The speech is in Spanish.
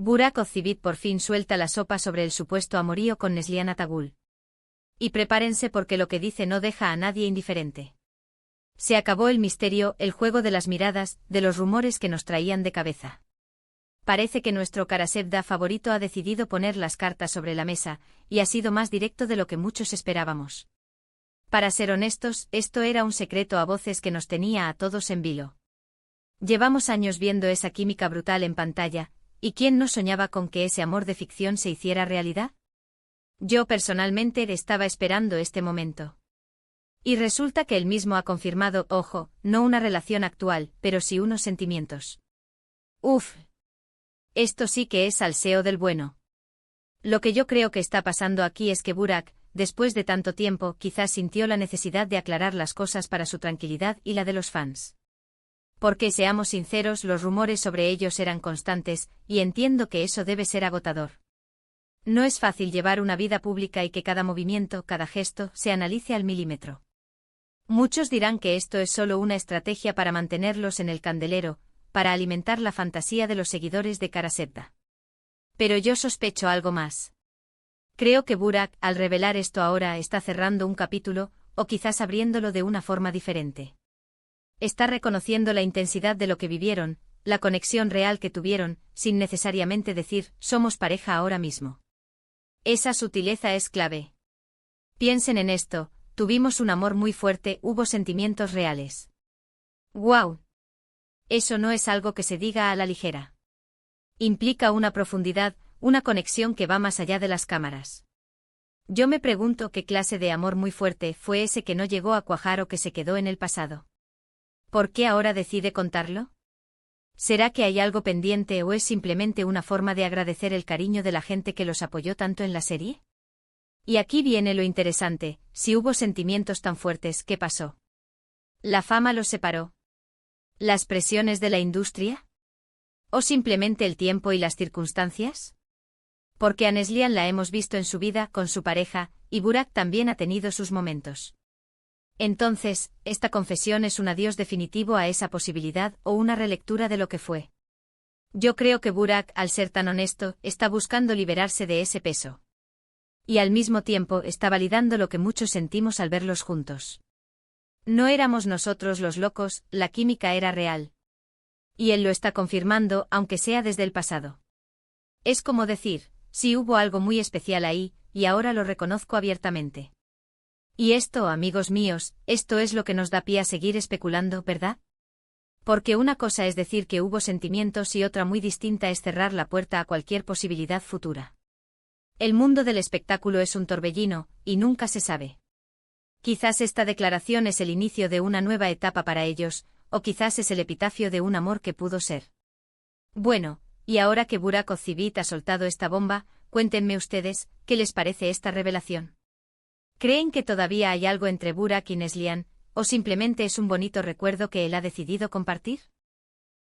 Burak Ozcivit por fin suelta la sopa sobre el supuesto amorío con Neslihan Atagul. Y prepárense porque lo que dice no deja a nadie indiferente. Se acabó el misterio, el juego de las miradas, de los rumores que nos traían de cabeza. Parece que nuestro Karasevda favorito ha decidido poner las cartas sobre la mesa, y ha sido más directo de lo que muchos esperábamos. Para ser honestos, esto era un secreto a voces que nos tenía a todos en vilo. Llevamos años viendo esa química brutal en pantalla, ¿y quién no soñaba con que ese amor de ficción se hiciera realidad? Yo personalmente estaba esperando este momento. Y resulta que él mismo ha confirmado, ojo, no una relación actual, pero sí unos sentimientos. Uf. Esto sí que es salseo del bueno. Lo que yo creo que está pasando aquí es que Burak, después de tanto tiempo, quizás sintió la necesidad de aclarar las cosas para su tranquilidad y la de los fans. Porque seamos sinceros, los rumores sobre ellos eran constantes, y entiendo que eso debe ser agotador. No es fácil llevar una vida pública y que cada movimiento, cada gesto, se analice al milímetro. Muchos dirán que esto es solo una estrategia para mantenerlos en el candelero, para alimentar la fantasía de los seguidores de Karasevda. Pero yo sospecho algo más. Creo que Burak, al revelar esto ahora, está cerrando un capítulo, o quizás abriéndolo de una forma diferente. Está reconociendo la intensidad de lo que vivieron, la conexión real que tuvieron, sin necesariamente decir, somos pareja ahora mismo. Esa sutileza es clave. Piensen en esto, tuvimos un amor muy fuerte, hubo sentimientos reales. ¡Guau! Eso no es algo que se diga a la ligera. Implica una profundidad, una conexión que va más allá de las cámaras. Yo me pregunto qué clase de amor muy fuerte fue ese que no llegó a cuajar o que se quedó en el pasado. ¿Por qué ahora decide contarlo? ¿Será que hay algo pendiente o es simplemente una forma de agradecer el cariño de la gente que los apoyó tanto en la serie? Y aquí viene lo interesante, si hubo sentimientos tan fuertes, ¿qué pasó? ¿La fama los separó? ¿Las presiones de la industria? ¿O simplemente el tiempo y las circunstancias? Porque a Neslihan la hemos visto en su vida con su pareja, y Burak también ha tenido sus momentos. Entonces, ¿esta confesión es un adiós definitivo a esa posibilidad o una relectura de lo que fue? Yo creo que Burak, al ser tan honesto, está buscando liberarse de ese peso. Y al mismo tiempo está validando lo que muchos sentimos al verlos juntos. No éramos nosotros los locos, la química era real. Y él lo está confirmando, aunque sea desde el pasado. Es como decir, sí hubo algo muy especial ahí, y ahora lo reconozco abiertamente. Y esto, amigos míos, esto es lo que nos da pie a seguir especulando, ¿verdad? Porque una cosa es decir que hubo sentimientos y otra muy distinta es cerrar la puerta a cualquier posibilidad futura. El mundo del espectáculo es un torbellino, y nunca se sabe. Quizás esta declaración es el inicio de una nueva etapa para ellos, o quizás es el epitafio de un amor que pudo ser. Bueno, y ahora que Burak Ozcivit ha soltado esta bomba, cuéntenme ustedes, ¿qué les parece esta revelación? ¿Creen que todavía hay algo entre Burak y Neslihan, o simplemente es un bonito recuerdo que él ha decidido compartir?